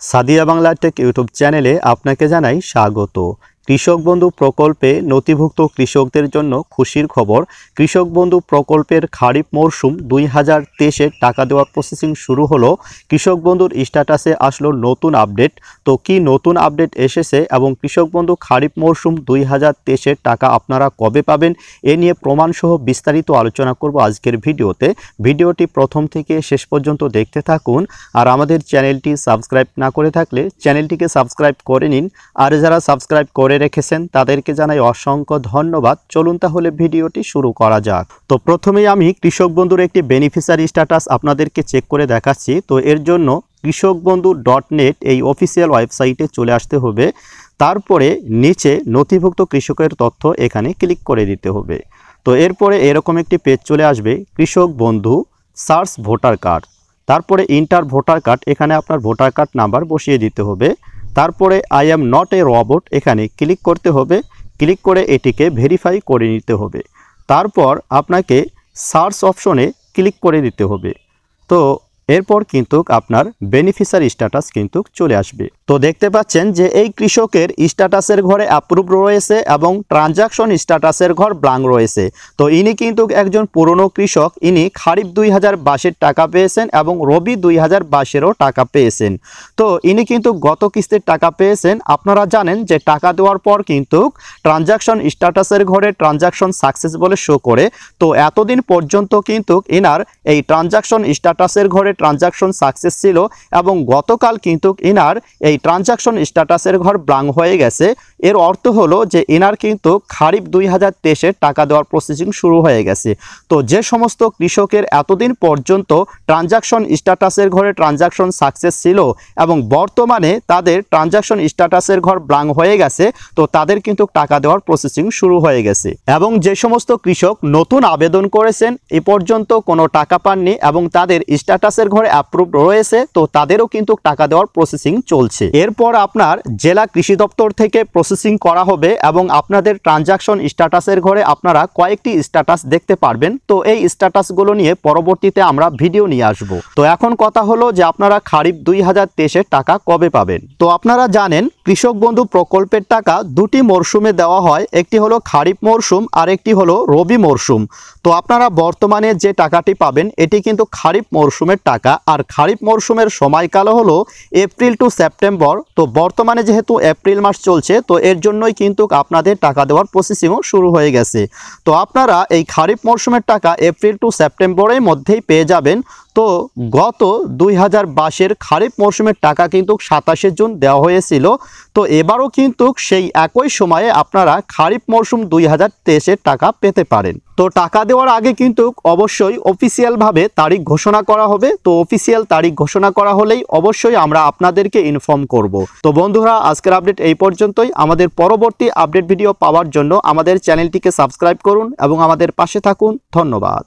Sadia Bangla take YouTube চ্যানেলে আপনাকে জানাই স্বাগত। কৃষক বন্ধু প্রকল্পে নথিভুক্ত কৃষকদের জন্য খুশির খবর। কৃষক বন্ধু প্রকল্পের খারিফ মরশুম 2023-এর টাকা দেওয়ার প্রসেসিং শুরু হলো। কৃষক বন্ধুর স্ট্যাটাসে আসলো নতুন আপডেট। তো কি নতুন আপডেট এসেছে এবং কৃষক বন্ধু খারিফ মরশুম 2023-এর টাকা আপনারা কবে পাবেন এ নিয়ে প্রমাণসহ বিস্তারিত আলোচনা করব আজকের ভিডিওতে। ভিডিওটি প্রথম থেকে শেষ পর্যন্ত দেখতে থাকুন। আর আমাদের চ্যানেলটি সাবস্ক্রাইব না করে থাকলে চ্যানেলটিকে সাবস্ক্রাইব করে নিন। আর যারা সাবস্ক্রাইব করে রেখেছেন তাদেরকে জানাই অসংখ্য ধন্যবাদ। চলুন তাহলে ভিডিওটি শুরু করা যাক। তো প্রথমেই আমি কৃষক বন্ধুর একটি বেনিফিশিয়ারি স্ট্যাটাস আপনাদেরকে চেক করে দেখাচ্ছি। তো এর জন্য krishakbandhu.net এই অফিসিয়াল ওয়েবসাইটে চলে আসতে হবে। তারপরে নিচে নথিভুক্ত কৃষকের তথ্য এখানে ক্লিক করে দিতে হবে। তো এরপরে এরকম একটি পেজ চলে আসবে, কৃষক বন্ধু সার্চ ভোটার কার্ড। তারপরে ইন্টার ভোটার কার্ড, এখানে আপনার ভোটার কার্ড নাম্বার বসিয়ে দিতে হবে। তারপরে I am not a robot এখানে ক্লিক করতে হবে। ক্লিক করে এটিকে ভেরিফাই করে নিতে হবে। তারপর আপনাকে সার্চ অপশনে ক্লিক করে দিতে হবে। তো এরপর কিন্তু আপনার বেনিফিশিয়ারি স্ট্যাটাস কিন্তু চলে আসবে। তো দেখতে পাচ্ছেন যে এই কৃষকের স্ট্যাটাসের ঘরে অ্যাপ্রুভ রয়েছে এবং ট্রানজাকশন স্ট্যাটাসের ঘর ব্ল্যাঙ্ক রয়েছে। তো ইনি কিন্তু একজন পুরনো কৃষক। ইনি খারিফ 2022-এর টাকা পেয়েছেন এবং রবি 2022-এরও টাকা পেয়েছেন। তো ইনি কিন্তু গত কিস্তির টাকা পেয়েছেন। আপনারা জানেন যে টাকা দেওয়ার পর কিন্তু ট্রানজাকশন স্ট্যাটাসের ঘরে ট্রানজাকশন সাকসেস বলে শো করে। তো এতদিন পর্যন্ত কিন্তু ইনার এই ট্রানজাকশন স্ট্যাটাসের ঘরে ট্রানজাকশন সাকসেস ছিল এবং গতকাল কিন্তু ইনার এই ট্রানজাকশন স্ট্যাটাসের ঘর ব্ল্যাঙ্ক হয়ে গেছে। এর অর্থ হলো যে ইনার কিন্তু খারিফ 2023-এর টাকা দেওয়ার প্রসেসিং শুরু হয়ে গেছে। তো যে সমস্ত কৃষকের এতদিন পর্যন্ত ট্রানজাকশন স্ট্যাটাসের ঘরে ট্রানজাকশন সাকসেস ছিল এবং বর্তমানে তাদের ট্রানজাকশন স্ট্যাটাসের ঘর ব্ল্যাঙ্ক হয়ে গেছে, তো তাদের কিন্তু টাকা দেওয়ার প্রসেসিং শুরু হয়ে গেছে। এবং যে সমস্ত কৃষক নতুন আবেদন করেছেন এ পর্যন্ত কোনো টাকা পাননি এবং তাদের স্ট্যাটাসের ঘরে অ্যাপ্রুভ রয়েছে, তো তাদেরও কিন্তু টাকা দেওয়ার প্রসেসিং চলছে। এরপর আপনার জেলা কৃষি দপ্তর থেকে প্রসেসিং করা হবে এবং আপনাদের ট্রানজাকশন স্ট্যাটাসের ঘরে আপনারা কয়েকটি স্ট্যাটাস দেখতে পারবেন। তো এই স্ট্যাটাসগুলো নিয়ে পরবর্তীতে আমরা ভিডিও নিয়ে আসব। তো এখন কথা হলো যে আপনারা খারিফ 2023-এর টাকা কবে পাবেন। তো আপনারা জানেন কৃষক বন্ধু প্রকল্পের টাকা দুটি মরশুমে দেওয়া হয়, একটি হলো খারিফ মরশুম আর একটি হলো রবি মরশুম। তো আপনারা বর্তমানে যে টাকাটি পাবেন এটি কিন্তু খারিফ মরশুমের টাকা। আর খারিফ মরশুমের সময়কাল হলো এপ্রিল টু সেপ্টেম্বর। তো বর্তমানে যেহেতু এপ্রিল মাস চলছে, তো এর জন্যই কিন্তু আপনাদের টাকা দেওয়ার প্রসেসিংও শুরু হয়ে গেছে। তো আপনারা এই খারিফ মরশুমের টাকা এপ্রিল টু সেপ্টেম্বরের মধ্যেই পেয়ে যাবেন। তো গত 2022-এর খারিফ মরশুমের টাকা কিন্তু 27শে জুন দেওয়া হয়েছিল। তো এবারও কিন্তু সেই একই সময়ে আপনারা খারিফ মরশুম 2023-এর টাকা পেতে পারেন। তো টাকা দেওয়ার আগে কিন্তু অবশ্যই অফিসিয়ালভাবে তারিখ ঘোষণা করা হবে। তো অফিসিয়াল তারিখ ঘোষণা করা হলেই অবশ্যই আমরা আপনাদেরকে ইনফর্ম করব। তো বন্ধুরা, আজকের আপডেট এই পর্যন্তই। আমাদের পরবর্তী আপডেট ভিডিও পাওয়ার জন্য আমাদের চ্যানেলটিকে সাবস্ক্রাইব করুন এবং আমাদের পাশে থাকুন। ধন্যবাদ।